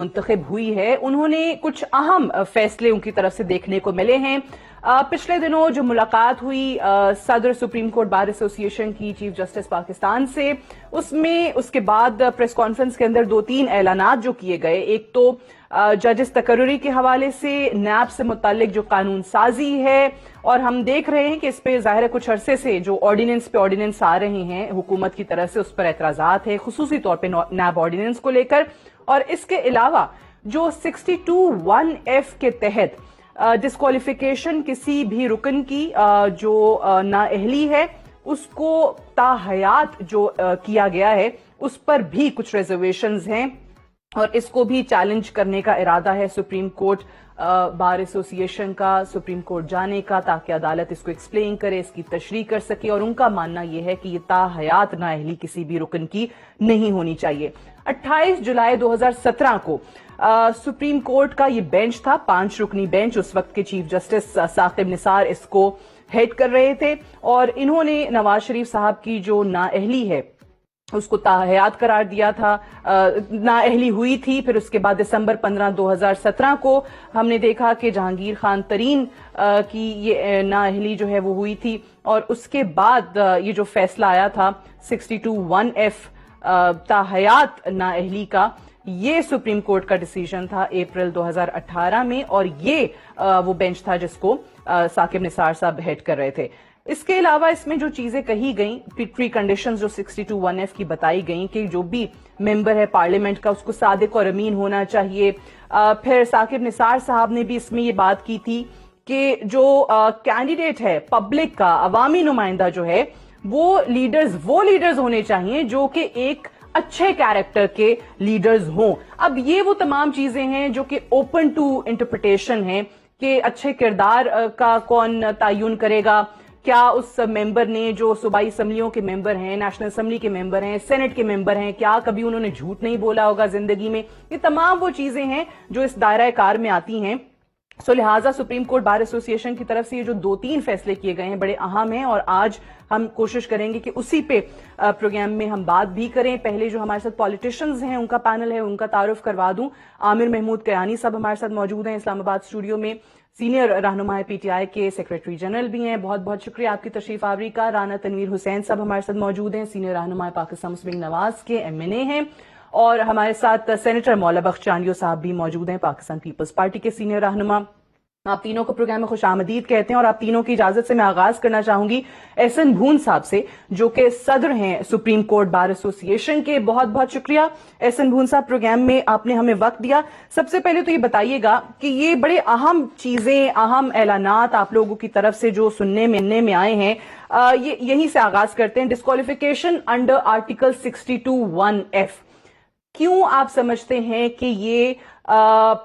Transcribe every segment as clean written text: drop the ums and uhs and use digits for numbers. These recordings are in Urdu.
منتخب ہوئی ہے انہوں نے کچھ اہم فیصلے ان کی طرف سے دیکھنے کو ملے ہیں۔ پچھلے دنوں جو ملاقات ہوئی صدر سپریم کورٹ بار ایسوسی ایشن کی چیف جسٹس پاکستان سے، اس کے بعد پریس کانفرنس کے اندر 2-3 اعلانات جو کیے گئے، ایک تو ججز تقرری کے حوالے سے نیب سے متعلق جو قانون سازی ہے، اور ہم دیکھ رہے ہیں کہ اس پہ ظاہر ہے کچھ عرصے سے جو آرڈیننس آ رہے ہیں حکومت کی طرف سے، اس پر اعتراضات ہیں خصوصی طور پہ نیب آرڈیننس کو لے کر۔ اور اس کے علاوہ جو 62(1)F کے تحت ڈسکوالیفیکیشن کسی بھی رکن کی جو نااہلی ہے اس کو تاحیات جو کیا گیا ہے، اس پر بھی کچھ ریزرویشنز ہیں، اور اس کو بھی چیلنج کرنے کا ارادہ ہے سپریم کورٹ بار ایسوسی ایشن کا، سپریم کورٹ جانے کا، تاکہ عدالت اس کو ایکسپلین کرے، اس کی تشریح کر سکے۔ اور ان کا ماننا یہ ہے کہ یہ تاحیات نااہلی کسی بھی رکن کی نہیں ہونی چاہیے۔ 28 جولائی 2017 کو سپریم کورٹ کا یہ بینچ تھا، 5 رکنی بینچ، اس وقت کے چیف جسٹس ثاقب نثار اس کو ہیڈ کر رہے تھے، اور انہوں نے نواز شریف صاحب کی جو نااہلی ہے اس کو تاحیات قرار دیا تھا۔ نااہلی ہوئی تھی، پھر اس کے بعد دسمبر 15 2017 کو ہم نے دیکھا کہ جہانگیر خان ترین کی یہ نااہلی جو ہے وہ ہوئی تھی، اور اس کے بعد یہ جو فیصلہ آیا تھا 62(1)F تاحیات نااہلی کا، یہ سپریم کورٹ کا ڈیسیژن تھا اپریل 2018 میں، اور یہ وہ بینچ تھا جس کو ثاقب نثار صاحب ہیڈ کر رہے تھے۔ اس کے علاوہ اس میں جو چیزیں کہی گئیں، پری کنڈیشنز جو 62(1)F کی بتائی گئیں کہ جو بھی ممبر ہے پارلیمنٹ کا اس کو صادق اور امین ہونا چاہیے۔ پھر ثاقب نثار صاحب نے بھی اس میں یہ بات کی تھی کہ جو کینڈیڈیٹ ہے پبلک کا، عوامی نمائندہ جو ہے، وہ لیڈرز ہونے چاہیے جو کہ ایک اچھے کیریکٹر کے لیڈرز ہوں۔ اب یہ وہ تمام چیزیں ہیں جو کہ اوپن ٹو انٹرپریٹیشن ہیں کہ اچھے کردار کا کون تعین کرے گا، کیا اس ممبر نے جو صوبائی اسمبلیوں کے ممبر ہیں، نیشنل اسمبلی کے ممبر ہیں، سینٹ کے ممبر ہیں، کیا کبھی انہوں نے جھوٹ نہیں بولا ہوگا زندگی میں؟ یہ تمام وہ چیزیں ہیں جو اس دائرہ کار میں آتی ہیں۔ سو لہٰذا سپریم کورٹ بار ایسوسی ایشن کی طرف سے یہ جو 2-3 فیصلے کیے گئے ہیں بڑے اہم ہیں، اور آج ہم کوشش کریں گے کہ اسی پہ پروگرام میں ہم بات بھی کریں۔ پہلے جو ہمارے ساتھ پولیٹیشنز ہیں ان کا پینل ہے، ان کا تعارف کروا دوں۔ عامر محمود کیانی صاحب ہمارے ساتھ موجود ہیں اسلام آباد اسٹوڈیو میں، سینئر رہنما پی ٹی آئی کے سیکریٹری جنرل بھی ہیں، بہت بہت شکریہ آپ کی تشریف آوری کا۔ رانا تنویر حسین صاحب ہمارے ساتھ موجود ہیں، سینئر رہنما پاکستان مسلم لیگ نواز کے MNA ہیں، اور ہمارے ساتھ سینیٹر مولا بخش چانڈیو صاحب بھی موجود ہیں، پاکستان پیپلز پارٹی کے سینئر رہنما۔ آپ تینوں کو پروگرام میں خوش آمدید کہتے ہیں، اور آپ تینوں کی اجازت سے میں آغاز کرنا چاہوں گی احسن بھون صاحب سے، جو کہ صدر ہیں سپریم کورٹ بار ایسوسی ایشن کے۔ بہت بہت شکریہ احسن بھون صاحب، پروگرام میں آپ نے ہمیں وقت دیا۔ سب سے پہلے تو یہ بتائیے گا کہ یہ بڑے اہم چیزیں، اہم اعلانات آپ لوگوں کی طرف سے جو سننے میں آئے ہیں، یہیں سے آغاز کرتے ہیں۔ ڈسکوالیفیکیشن انڈر آرٹیکل 62(1)F، کیوں آپ سمجھتے ہیں کہ یہ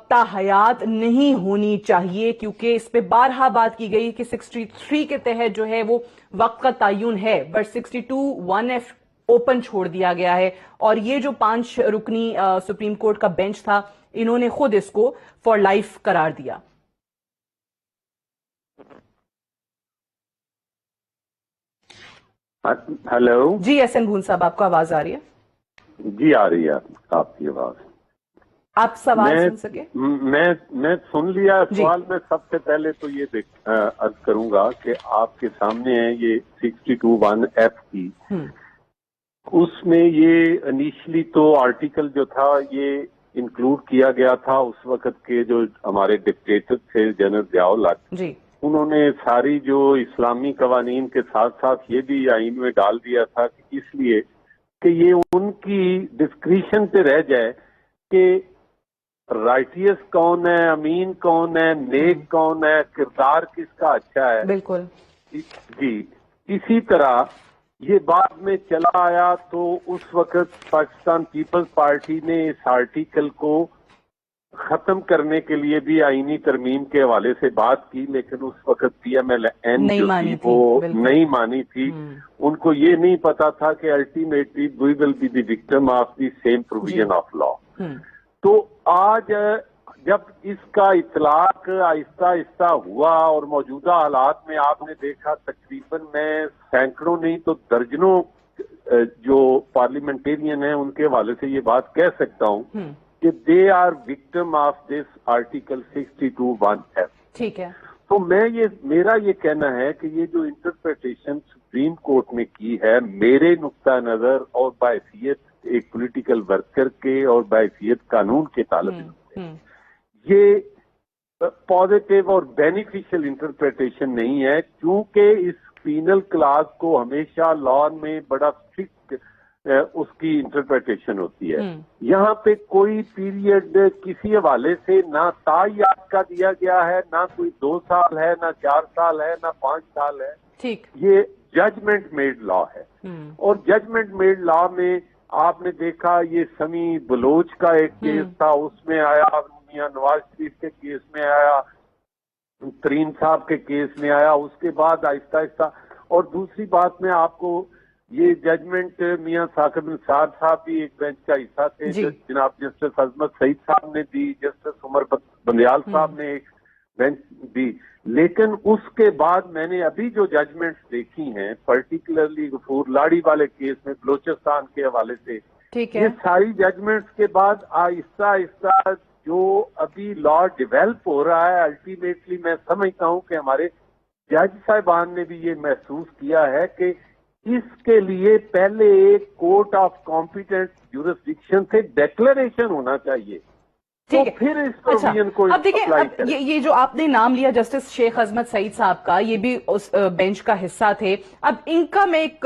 تاحیات نہیں ہونی چاہیے؟ کیونکہ اس پہ بارہا بات کی گئی کہ 63 کے تحت جو ہے وہ وقت کا تعین ہے، بٹ 62(1)F اوپن چھوڑ دیا گیا ہے، اور یہ جو 5 رکنی سپریم کورٹ کا بینچ تھا انہوں نے خود اس کو فار لائف قرار دیا۔ ہیلو جی احسن بھون صاحب، آپ کو آواز آ رہی ہے؟ جی آ رہی ہے آپ کی آواز۔ آپ سوال سن سکے؟ میں سن لیا سوال۔ جی، میں سب سے پہلے تو یہ عرض کروں گا کہ آپ کے سامنے ہے یہ 62(1)F کی، اس میں یہ انیشلی تو آرٹیکل جو تھا یہ انکلوڈ کیا گیا تھا اس وقت کے جو ہمارے ڈکٹیٹر تھے جنرل ضیاء الحق، جی، انہوں نے ساری جو اسلامی قوانین کے ساتھ ساتھ یہ بھی آئین میں ڈال دیا تھا کہ اس لیے کہ یہ ان کی ڈسکریشن پہ رہ جائے کہ رائٹیس کون ہے، امین کون ہے، نیک کون ہے، کردار کس کا اچھا ہے۔ بالکل جی، اسی طرح یہ بعد میں چلا آیا تو اس وقت پاکستان پیپلز پارٹی نے اس آرٹیکل کو ختم کرنے کے لیے بھی آئینی ترمیم کے حوالے سے بات کی، لیکن اس وقت PMLN جو تھی وہ نہیں مانی تھی۔ ان کو یہ نہیں پتا تھا کہ ultimately we will be the victim of the same provision of law. تو آج جب اس کا اطلاق آہستہ آہستہ ہوا اور موجودہ حالات میں آپ نے دیکھا تقریباً میں سینکڑوں نہیں تو درجنوں جو پارلیمنٹیرین ہیں ان کے حوالے سے یہ بات کہہ سکتا ہوں کہ they are victim of this article 62(1)(f). ٹھیک ہے. تو میرا یہ کہنا ہے کہ یہ جو انٹرپریٹیشن سپریم کورٹ نے کی ہے، میرے نقطہ نظر اور بحیثیت ایک پولیٹیکل ورکر کے اور بحیثیت قانون کے طالب علم سے، یہ پازیٹیو اور بینیفیشل انٹرپریٹیشن نہیں ہے، کیونکہ اس پینل کلاس کو ہمیشہ لا میں بڑا اسٹرکٹ اس کی انٹرپریٹیشن ہوتی ہے. یہاں پہ کوئی پیریڈ کسی حوالے سے نہ تایاد کا دیا گیا ہے، نہ کوئی 2 سال ہے، نہ 4 سال ہے، نہ 5 سال ہے. ٹھیک. یہ ججمنٹ میڈ لا ہے. اور ججمنٹ میڈ لا میں آپ نے دیکھا یہ سمی بلوچ کا ایک کیس تھا، اس میں آیا، میاں نواز شریف کے کیس میں آیا، ترین صاحب کے کیس میں آیا، اس کے بعد آہستہ آہستہ. اور دوسری بات میں آپ کو یہ ججمنٹ میاں ثاقب نثار صاحب بھی ایک بینچ کا حصہ تھے، جناب جسٹس عظمت سعید صاحب نے دی، جسٹس عمر بندیال صاحب نے ایک بینچ دی. لیکن اس کے بعد میں نے ابھی جو ججمنٹس دیکھی ہیں، پرٹیکولرلی غفور لاڑی والے کیس میں بلوچستان کے حوالے سے، یہ ساری ججمنٹس کے بعد آہستہ آہستہ جو ابھی لا ڈیولپ ہو رہا ہے، الٹیمیٹلی میں سمجھتا ہوں کہ ہمارے جج صاحبان نے بھی یہ محسوس کیا ہے کہ اس کے لیے پہلے ایک کورٹ آف کمپیٹنٹ جورسڈکشن سے ڈیکلریشن ہونا چاہیے، تو پھر اس پروویژن کو اب دیکھیں یہ جو آپ نے نام لیا جسٹس شیخ عظمت سعید صاحب کا، یہ بھی اس بینچ کا حصہ تھے. اب ان کا میں ایک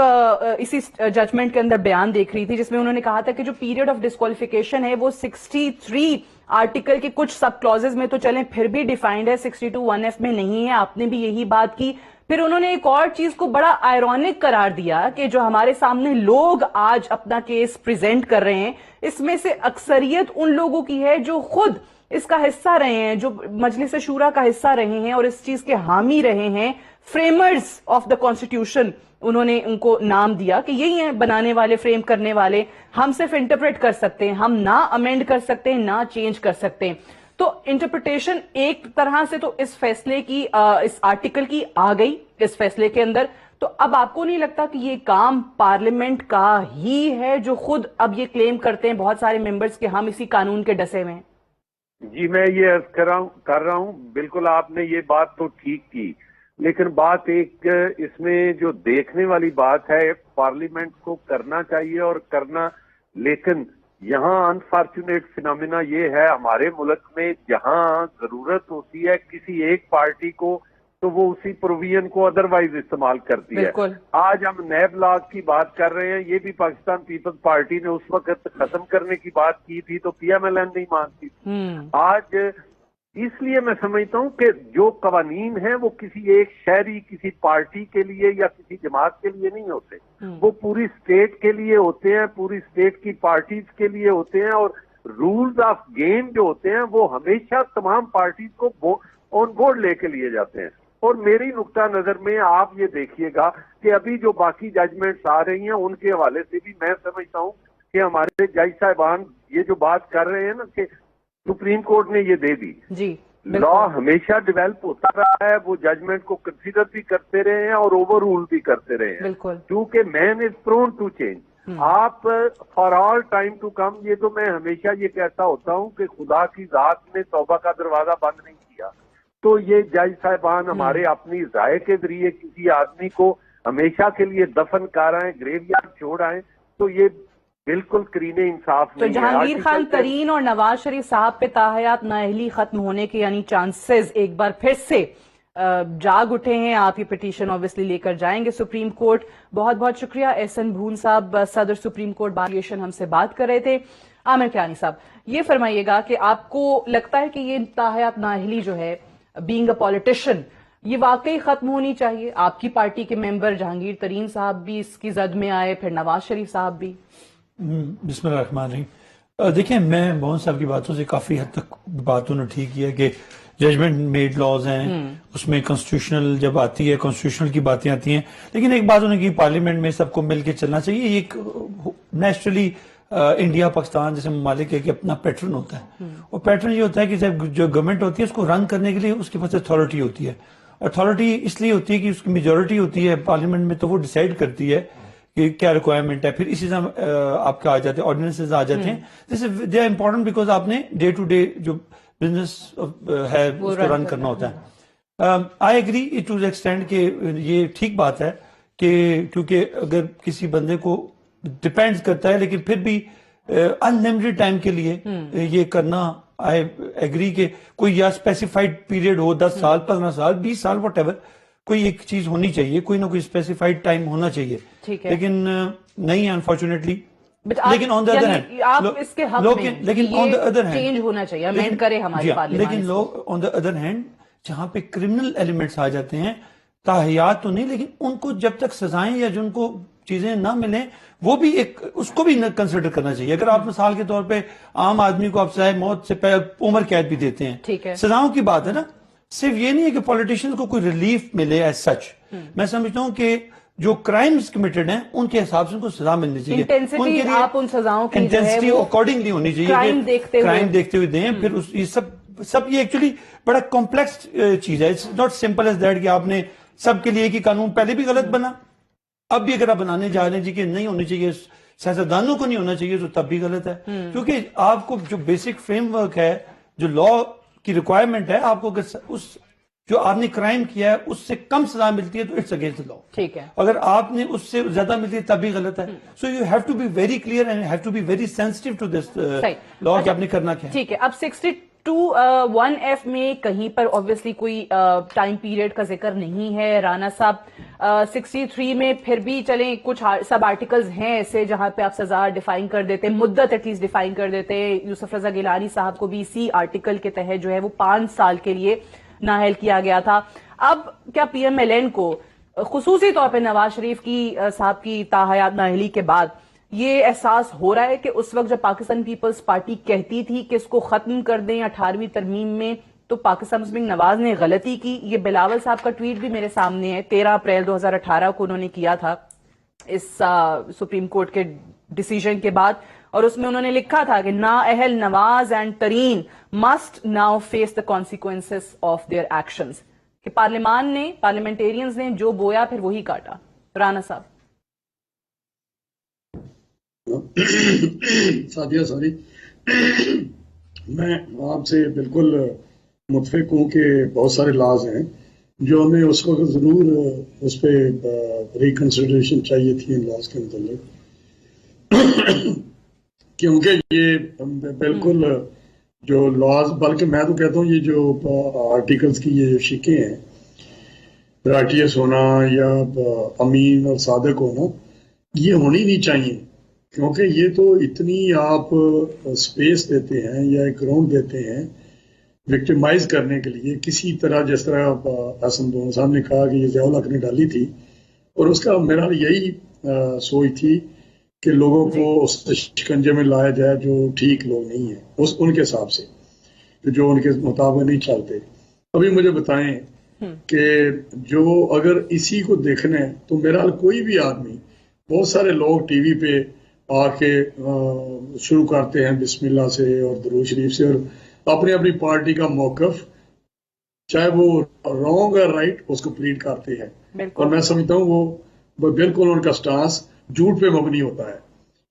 اسی ججمنٹ کے اندر بیان دیکھ رہی تھی جس میں انہوں نے کہا تھا کہ جو پیریڈ آف ڈسکوالیفیکیشن ہے وہ 63 آرٹیکل کے کچھ سب کلوزز میں تو چلیں پھر بھی ڈیفائنڈ ہے، 62(1)(f) میں نہیں ہے. آپ نے بھی یہی بات کی. پھر انہوں نے ایک اور چیز کو بڑا آئرونک قرار دیا کہ جو ہمارے سامنے لوگ آج اپنا کیس پریزنٹ کر رہے ہیں، اس میں سے اکثریت ان لوگوں کی ہے جو خود اس کا حصہ رہے ہیں، جو مجلس شورا کا حصہ رہے ہیں اور اس چیز کے حامی رہے ہیں. فریمرز آف دا کانسٹیٹیوشن انہوں نے ان کو نام دیا کہ یہی ہیں بنانے والے، فریم کرنے والے. ہم صرف انٹرپریٹ کر سکتے ہیں، ہم نہ امینڈ کر سکتے ہیں، نہ چینج کر سکتے ہیں. تو انٹرپریٹیشن ایک طرح سے تو اس فیصلے کی، اس آرٹیکل کی آ گئی اس فیصلے کے اندر. تو اب آپ کو نہیں لگتا کہ یہ کام پارلیمنٹ کا ہی ہے جو خود اب یہ کلیم کرتے ہیں بہت سارے ممبرز کہ ہم اسی قانون کے ڈسے ہوئے ہیں؟ جی میں یہ عرض کر رہا ہوں، بالکل آپ نے یہ بات تو ٹھیک کی، لیکن بات ایک اس میں جو دیکھنے والی بات ہے، پارلیمنٹ کو کرنا چاہیے اور کرنا، لیکن یہاں انفارچونیٹ فینومینا یہ ہے ہمارے ملک میں، جہاں ضرورت ہوتی ہے کسی ایک پارٹی کو تو وہ اسی پروویژن کو ادروائز استعمال کرتی ہے. آج ہم نیب لا کی بات کر رہے ہیں، یہ بھی پاکستان پیپلز پارٹی نے اس وقت ختم کرنے کی بات کی تھی تو پی ایم ایل این نہیں مانتی تھی. آج اس لیے میں سمجھتا ہوں کہ جو قوانین ہیں وہ کسی ایک شہری، کسی پارٹی کے لیے یا کسی جماعت کے لیے نہیں ہوتے، وہ پوری اسٹیٹ کے لیے ہوتے ہیں، پوری اسٹیٹ کی پارٹیز کے لیے ہوتے ہیں. اور رولز آف گیم جو ہوتے ہیں وہ ہمیشہ تمام پارٹیز کو آن بورڈ لے کے لیے جاتے ہیں. اور میری نقطہ نظر میں آپ یہ دیکھیے گا کہ ابھی جو باقی ججمنٹس آ رہی ہیں ان کے حوالے سے بھی میں سمجھتا ہوں کہ ہمارے جج صاحبان یہ جو بات کر رہے ہیں نا کہ سپریم کورٹ نے یہ دے دی، لا ہمیشہ ڈیولپ ہوتا رہا ہے، وہ ججمنٹ کو کنسیڈر بھی کرتے رہے ہیں اور اوور رول بھی کرتے رہے ہیں، کیونکہ man is prone to change. آپ for all time to come, یہ تو میں ہمیشہ یہ کہتا ہوتا ہوں کہ خدا کی ذات نے توبہ کا دروازہ بند نہیں کیا. تو یہ جج صاحبان ہمارے اپنی رائے کے ذریعے کسی آدمی کو ہمیشہ کے لیے دفن کرائیں، گریو یارڈ چھوڑ آئیں، تو یہ بالکل کرین انصاف نہیں ہے. تو جہانگیر خان ترین اور نواز شریف صاحب پہ تاحیات نااہلی ختم ہونے کے یعنی چانسز ایک بار پھر سے جاگ اٹھے ہیں. آپ یہ پٹیشن آبویسلی لے کر جائیں گے سپریم کورٹ. بہت بہت شکریہ احسن بھون صاحب، صدر سپریم کورٹ بار ایسوسی ایشن، ہم سے بات کر رہے تھے. عامر کیانی صاحب یہ فرمائیے گا کہ آپ کو لگتا ہے کہ یہ تاحیات نااہلی جو ہے بینگ اے پولیٹیشین یہ واقعی ختم ہونی چاہیے؟ آپ کی پارٹی کے ممبر جہانگیر ترین صاحب بھی اس کی زد میں آئے، پھر نواز شریف صاحب بھی. بسم اللہ الرحمن الرحیم. دیکھیں میں بہت صاحب کی باتوں سے کافی حد تک باتوں نے ٹھیک کیا کہ ججمنٹ میڈ لاز ہیں، اس میں کانسٹیٹیوشنل جب آتی ہے کانسٹیٹیوشنل کی باتیں آتی ہیں، لیکن ایک بات انہوں نے کی پارلیمنٹ میں سب کو مل کے چلنا چاہیے. یہ ایک نیچرلی انڈیا پاکستان جیسے ممالک ہے کہ اپنا پیٹرن ہوتا ہے، اور پیٹرن یہ ہوتا ہے کہ جب جو گورنمنٹ ہوتی ہے اس کو رن کرنے کے لیے اس کے پاس اتھارٹی ہوتی ہے. اتھارٹی اس لیے ہوتی ہے کہ اس کی میجورٹی ہوتی ہے پارلیمنٹ میں، تو وہ ڈیسائیڈ کرتی ہے کہ کیا ریکوائرمنٹ ہے. پھر اسی طرح آپ کا آ جاتے ہیں آرڈیننسز آ جاتے ہیں. دے آر امپورٹنٹ بیکاز آپ نے ڈے ٹو ڈے جو بزنس ہے اس کو رن کرنا ہوتا ہے. I agree to the extent کہ یہ ٹھیک بات ہے کہ کیونکہ اگر کسی بندے کو ڈپینڈ کرتا ہے لیکن پھر بھی انلمیٹڈ ٹائم کے لیے یہ کرنا, آئی ایگری کہ کوئی یا اسپیسیفائڈ پیریڈ ہو 10 سال 15 سال 20 سال واٹ ایور, کوئی ایک چیز ہونی چاہیے, کوئی نہ کوئی اسپیسیفائڈ ٹائم ہونا چاہیے. لیکن نہیں ہے انفارچونیٹلی. لیکن آن دا ادر ہینڈ لیکن آن دا ادر چینج ہونا چاہیے, امینڈ کرے ہماری پارلیمنٹ. لیکن لوگ آن دا ادر ہینڈ جہاں پہ کرمنل ایلیمنٹس آ جاتے ہیں, تاحیات تو نہیں لیکن ان کو جب تک سزائیں یا جن کو چیزیں نہ ملیں وہ بھی ایک اس کو بھی کنسیڈر کرنا چاہیے. اگر آپ مثال کے طور پہ عام آدمی کو آپ سزائے موت سے پہلے عمر قید بھی دیتے ہیں, سزاؤں کی بات ہے نا, صرف یہ نہیں ہے کہ پولیٹیشنز کو کوئی ریلیف ملے ایز سچ. میں سمجھتا ہوں کہ جو کرائمز کمیٹڈ ہیں ان کے حساب سے ان کو سزا ملنی چاہیے. انٹینسٹی آپ ان سزاؤں کی انٹینسٹی اکارڈنگلی ہونی چاہیے, کرائم دیکھتے ہوئے دیں. پھر یہ سب یہ ایکچولی بڑا کمپلیکس چیز ہے. It's not simple as that کہ آپ نے سب کے لیے ایک ہی قانون پہلے بھی غلط بنا, اب بھی اگر آپ بنانے جا رہے ہیں جی کہ نہیں ہونی چاہیے, سیاستدانوں کو نہیں ہونا چاہیے, تو تب بھی غلط ہے. کیونکہ آپ کو جو بیسک فریم ورک ہے, جو لا کی ریکوائرمنٹ ہے, آپ کو اگر اس جو آپ نے کرائم کیا ہے اس سے کم سزا ملتی ہے تو اٹس اگینسٹ لا. ٹھیک ہے. اگر آپ نے اس سے زیادہ ملتی ہے تب بھی غلط ہے. So you have to be very clear and have to be very sensitive to this law کہ آپ نے کرنا کیا ہے. ٹھیک ہے. اب 62(1)(f) میں کہیں پر obviously کوئی ٹائم پیریڈ کا ذکر نہیں ہے. رانا صاحب 63 میں پھر بھی چلیں کچھ سب آرٹیکلز ہیں ایسے جہاں پہ آپ سزا ڈیفائن کر دیتے, مدت ایٹ لیسٹ ڈیفائن کر دیتے. یوسف رضا گیلانی صاحب کو بھی اسی آرٹیکل کے تحت جو ہے وہ 5 سال کے لیے نااہل کیا گیا تھا. اب کیا پی ایم ایل این کو خصوصی طور پہ نواز شریف کی صاحب کی تاحیات نااہلی کے بعد یہ احساس ہو رہا ہے کہ اس وقت جب پاکستان پیپلز پارٹی کہتی تھی کہ اس کو ختم کر دیں 18ویں ترمیم میں, تو پاکستان مسلم نواز نے غلطی کی؟ یہ بلاول صاحب کا ٹویٹ بھی میرے سامنے ہے, 13 اپریل 2018 کو انہوں نے کیا تھا اس سپریم کورٹ کے ڈیسیژن کے بعد, اور اس میں انہوں نے لکھا تھا کہ نااہل Nawaz and Tareen must now face the consequences of their actions. کہ پارلیمنٹیرینز نے جو بویا پھر وہی کاٹا. رانا صاحب. سادیہ سوری, میں آپ سے بالکل متفق ہوں کہ بہت سارے لاز ہیں جو ہمیں اس وقت ضرور اس پہ ریکنسیڈریشن چاہیے تھی ان لاز کے متعلق, کیونکہ یہ بالکل جو لاز, بلکہ میں تو کہتا ہوں یہ جو آرٹیکلز کی یہ شکیں ہیں, رائٹیس ہونا یا امین اور صادق ہونا, یہ ہونی نہیں چاہیے. کیونکہ یہ تو اتنی آپ سپیس دیتے ہیں یا ایک گراؤنڈ دیتے ہیں وکٹیمائز کرنے کے لیے کسی طرح, جس طرح حسن دونوں صاحب نے کہا کہ یہ ضیاء الحق نے ڈالی تھی, اور اس کا میرا یہی سوچ تھی کہ لوگوں کو اس شکنجے میں لایا جائے جو ٹھیک لوگ نہیں ہیں ان کے حساب سے, جو ان کے مطابق نہیں چلتے. ابھی مجھے بتائیں کہ جو اگر اسی کو دیکھنا ہے تو میرا کوئی بھی آدمی, بہت سارے لوگ ٹی وی پہ آ کے شروع کرتے ہیں بسم اللہ سے اور درود شریف سے, اور اپنی اپنی پارٹی کا موقف چاہے وہ رانگ اور رائٹ اس کو پلیڈ کرتے ہیں. اور میں سمجھتا ہوں وہ بالکل ان کا سٹانس جھوٹ پہ مبنی ہوتا ہے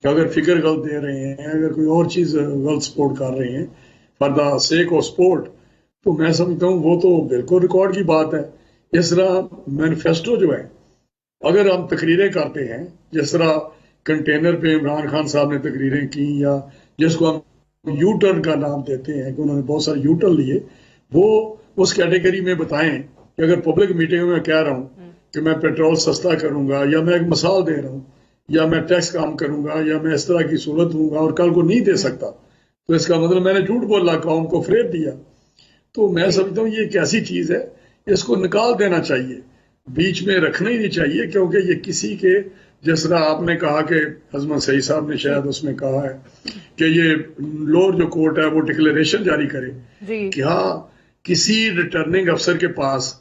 کہ اگر فگر غلط دے رہے ہیں, اگر کوئی اور چیز غلط سپورٹ کر رہے ہیں for the sake of support, تو میں سمجھتا ہوں وہ تو بالکل ریکارڈ کی بات ہے. اس طرح مینیفیسٹو جو ہے, اگر ہم تقریریں کرتے ہیں جس طرح کنٹینر پہ عمران خان صاحب نے تقریریں کی, یا جس کو ہم یو ٹرن کا نام دیتے ہیں کہ انہوں نے بہت سارے یو ٹرن لیے, وہ اس کیٹیگری میں بتائیں کہ اگر پبلک میٹنگ میں کہہ رہا ہوں کہ میں پیٹرول سستا کروں گا, یا میں ایک مثال دے رہا ہوں, یا میں ٹیکس کام کروں گا, یا میں اس طرح کی صورت ہوں گا اور کل کو نہیں دے سکتا, تو اس کا مطلب میں نے جھوٹ بولا, قوم کو فریب دیا. تو میں سمجھتا ہوں یہ ایک ایسی چیز ہے اس کو نکال دینا چاہیے, بیچ میں رکھنا ہی نہیں چاہیے, کیونکہ یہ کسی کے, جس طرح آپ نے کہا کہ عظمت سعید صاحب نے شاید اس میں کہا ہے کہ یہ لوور جو کورٹ ہے وہ ڈکلیریشن جاری کرے کہ ہاں کسی ریٹرننگ افسر کے پاس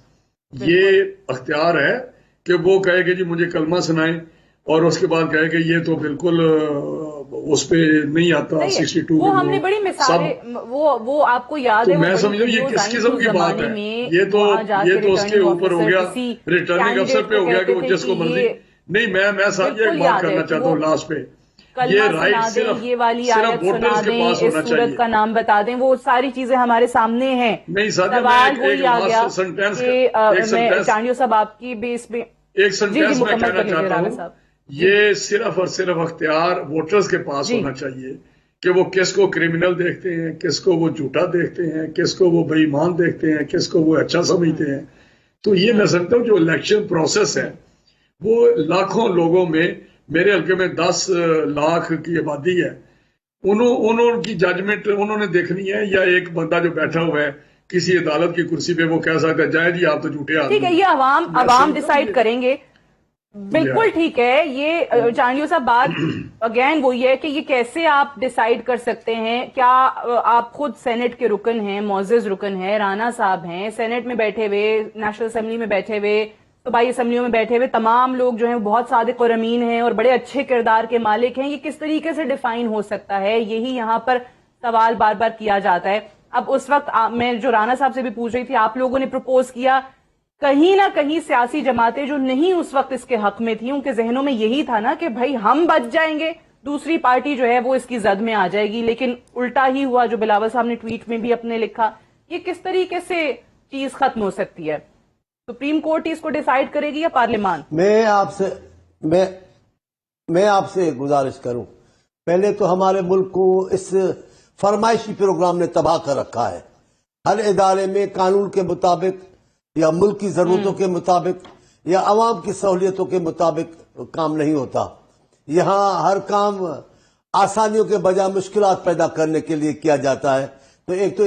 یہ اختیار ہے کہ وہ کہے کہ جی مجھے کلمہ سنائیں, اور اس کے بعد کہے کہ یہ تو بالکل اس پہ نہیں آتا. 62 وہ ہم نے بڑی مثالیں, وہ آپ کو یاد ہے, میں سمجھوں یہ کس قسم کی بات ہے, یہ تو اس کے اوپر ہو گیا, ریٹرننگ افسر پہ ہو گیا کہ وہ جس کو مرضی نہیں میں صاحب یہ بالکل بات یاد ہے کرنا کہ چاہتا ہوں وہ لاسٹ پہ، یہ کلمہ رائٹ سنا دیں، صرف یہ والی آیت سنا ووٹرز کے دیں، پاس اس ہونا سورت چاہیے. کا نام بتا دیں، وہ ساری چیزیں ہمارے سامنے ہیں. نہیں سادیہ، سوال میں وہی آ گیا لاسٹ سنٹینس کہ میں چانڈیو صاحب آپ کی بیس پہ ایک سنٹینس میں مکمل کہنا کر لیجیے چاہتا رانا ہوں، صاحب. یہ صرف اور صرف اختیار ووٹرز کے پاس جی. ہونا چاہیے کہ وہ کس کو کرمنل دیکھتے ہیں، کس کو وہ جھوٹا دیکھتے ہیں، کس کو وہ بے ایمان دیکھتے ہیں، کس کو وہ اچھا سمجھتے ہیں. تو یہ میں سمجھتا ہوں جو الیکشن پروسیس ہے وہ لاکھوں لوگوں میں، میرے حلقے میں 10 لاکھ کی آبادی ہے، انہوں کی ججمنٹ انہوں نے دیکھنی ہے، یا ایک بندہ جو بیٹھا ہوا ہے کسی عدالت کی کرسی پہ وہ کہہ سکتا ہے جائے جی آپ تو جھوٹے آدمی. ٹھیک ہے، یہ عوام ڈیسائیڈ کریں گے. بالکل ٹھیک ہے. یہ چانڈیو صاحب بات اگین وہی ہے کہ یہ کیسے آپ ڈیسائیڈ کر سکتے ہیں؟ کیا آپ خود سینٹ کے رکن ہیں، معزز رکن ہیں، رانا صاحب ہیں، سینٹ میں بیٹھے ہوئے، نیشنل اسمبلی میں بیٹھے ہوئے، صوبائی اسمبلیوں میں بیٹھے ہوئے تمام لوگ جو ہیں بہت صادق اور امین ہیں اور بڑے اچھے کردار کے مالک ہیں. یہ کس طریقے سے ڈیفائن ہو سکتا ہے؟ یہی یہاں پر سوال بار بار کیا جاتا ہے. اب اس وقت میں جو رانا صاحب سے بھی پوچھ رہی تھی، آپ لوگوں نے پروپوز کیا، کہیں نہ کہیں سیاسی جماعتیں جو نہیں اس وقت اس کے حق میں تھیں ان کے ذہنوں میں یہی تھا نا کہ بھائی ہم بچ جائیں گے، دوسری پارٹی جو ہے وہ اس کی زد میں آ جائے گی. لیکن الٹا ہی ہوا، جو بلاول صاحب نے ٹویٹ میں بھی اپنے لکھا. یہ کس طریقے سے چیز ختم ہو سکتی ہے؟ سپریم کورٹ اس کو ڈیسائیڈ کرے گی یا پارلیمان؟ میں آپ سے گزارش کروں، پہلے تو ہمارے ملک کو اس فرمائشی پروگرام نے تباہ کر رکھا ہے. ہر ادارے میں قانون کے مطابق یا ملک کی ضرورتوں کے مطابق یا عوام کی سہولیتوں کے مطابق کام نہیں ہوتا. یہاں ہر کام آسانیوں کے بجائے مشکلات پیدا کرنے کے لیے کیا جاتا ہے. تو ایک تو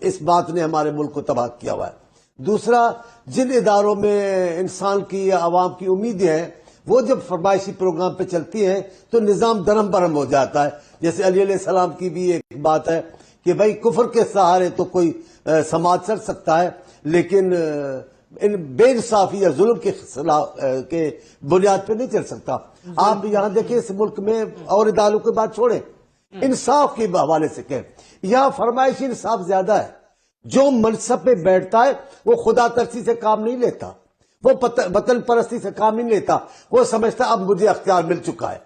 اس بات نے ہمارے ملک کو تباہ کیا ہوا ہے. دوسرا، جن اداروں میں انسان کی یا عوام کی امیدیں ہیں وہ جب فرمائشی پروگرام پہ چلتی ہیں تو نظام درہم برہم ہو جاتا ہے. جیسے علی علیہ السلام کی بھی ایک بات ہے کہ بھائی کفر کے سہارے تو کوئی سماج چل سکتا ہے، لیکن ان بے انصافی یا ظلم کے بنیاد پہ نہیں چل سکتا. آپ یہاں دیکھیں اس ملک میں اور اداروں کی بات چھوڑیں، انصاف کے حوالے سے کہیں، یہاں فرمائشی انصاف زیادہ ہے. جو منصب پہ بیٹھتا ہے وہ خدا ترسی سے کام نہیں لیتا، وہ وطن پرستی سے کام نہیں لیتا. وہ سمجھتا اب مجھے اختیار مل چکا ہے،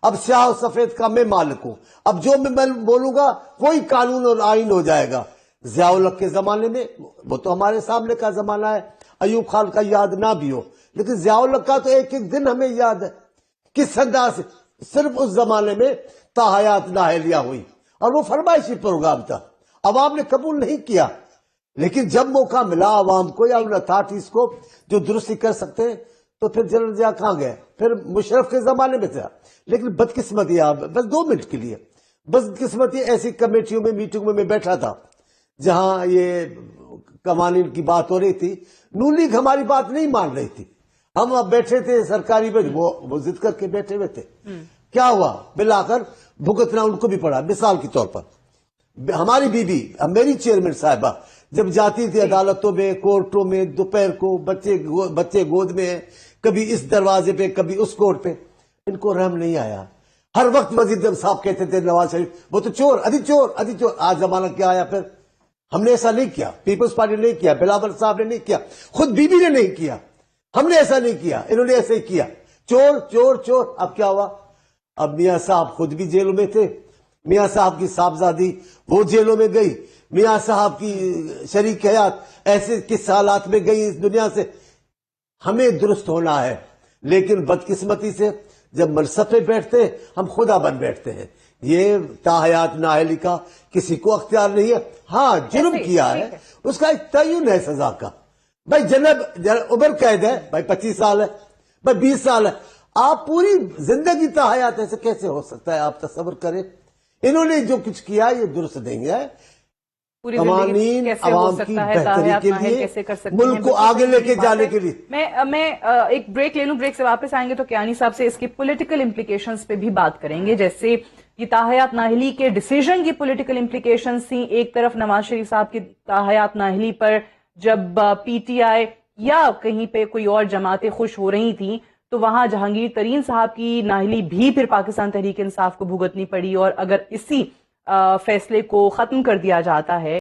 اب سیاہ و سفید کا میں مالک ہوں، اب جو میں بولوں گا وہی قانون اور آئین ہو جائے گا. ضیاء الحق کے زمانے میں، وہ تو ہمارے سامنے کا زمانہ ہے، ایوب خان کا یاد نہ بھی ہو، لیکن ضیاء الحق کا تو ایک ایک دن ہمیں یاد ہے. کس انداز سے صرف اس زمانے میں تاحیات نااہلیہ ہوئی اور وہ فرمائشی پروگرام تھا، عوام نے قبول نہیں کیا. لیکن جب موقع ملا عوام کو یا ان اتھارٹیز کو جو درستی کر سکتے ہیں تو پھر جنرل ضیاء کہاں گئے؟ پھر مشرف کے زمانے میں تھا. لیکن بدقسمتی آپ بس 2 منٹ کے لیے، بدقسمتی ایسی کمیٹیوں میں میٹنگوں میں بیٹھا تھا جہاں یہ قوانین کی بات ہو رہی تھی، نون لیگ ہماری بات نہیں مان رہی تھی. ہم اب بیٹھے تھے سرکاری میں، وہ ضد کر کے بیٹھے ہوئے تھے. کیا ہوا؟ بالآخر بھگتنا ان کو بھی پڑا. مثال کے طور پر ہماری بیوی، میری چیئرمین صاحبہ جب جاتی تھی عدالتوں میں، کورٹوں میں، دوپہر کو بچے گود میں ہیں، کبھی اس دروازے پہ کبھی اس کورٹ پہ، ان کو رحم نہیں آیا. ہر وقت وزیر صاحب کہتے تھے نواز شریف وہ تو چور، ادھی چور ادھی چور. آج زمانہ کیا آیا؟ پھر ہم نے ایسا نہیں کیا، پیپلز پارٹی نے نہیں کیا، بلاول صاحب نے نہیں کیا، خود بیوی نے نہیں کیا. ہم نے ایسا نہیں کیا، انہوں نے ایسا ہی کیا. چور چور چور. اب کیا ہوا؟ اب میاں صاحب خود بھی جیلوں میں تھے، میاں صاحب کی صاحبزادی وہ جیلوں میں گئی، میاں صاحب کی شریک حیات ایسے کس حالات میں گئی اس دنیا سے. ہمیں درست ہونا ہے، لیکن بدقسمتی سے جب منصب پہ بیٹھتے ہیں ہم خدا بن بیٹھتے ہیں. یہ تاحیات نااہلی کا کسی کو اختیار نہیں ہے. ہاں جرم کیا ہے اس کا ایک تعین ہے سزا کا. بھائی جنب عمر قید ہے، بھائی 25 سال ہے، بھائی 20 سال ہے. آپ پوری زندگی تاحیات ایسے کیسے ہو سکتا ہے؟ آپ تصور کریں. انہوں نے جو کچھ کیا یہ درست نہیں ہے. قوانین عوام کی بہتری کے لیے، ملک کو آگے لے کے جانے کے لیے. میں ایک بریک لے لوں، بریک سے واپس آئیں گے تو کیانی صاحب سے اس کی پولیٹیکل امپلیکیشنز پہ بھی بات کریں گے. جیسے یہ تاحیات نااہلی کے ڈیسیژن کی پولیٹیکل امپلیکیشنز تھیں. ایک طرف نواز شریف صاحب کی تاحیات نااہلی پر جب پی ٹی آئی یا کہیں پہ کوئی اور جماعتیں خوش ہو رہی تھیں تو وہاں جہانگیر ترین صاحب کی نااہلی بھی پھر پاکستان تحریک انصاف کو بھگتنی پڑی. اور اگر اسی فیصلے کو ختم کر دیا جاتا ہے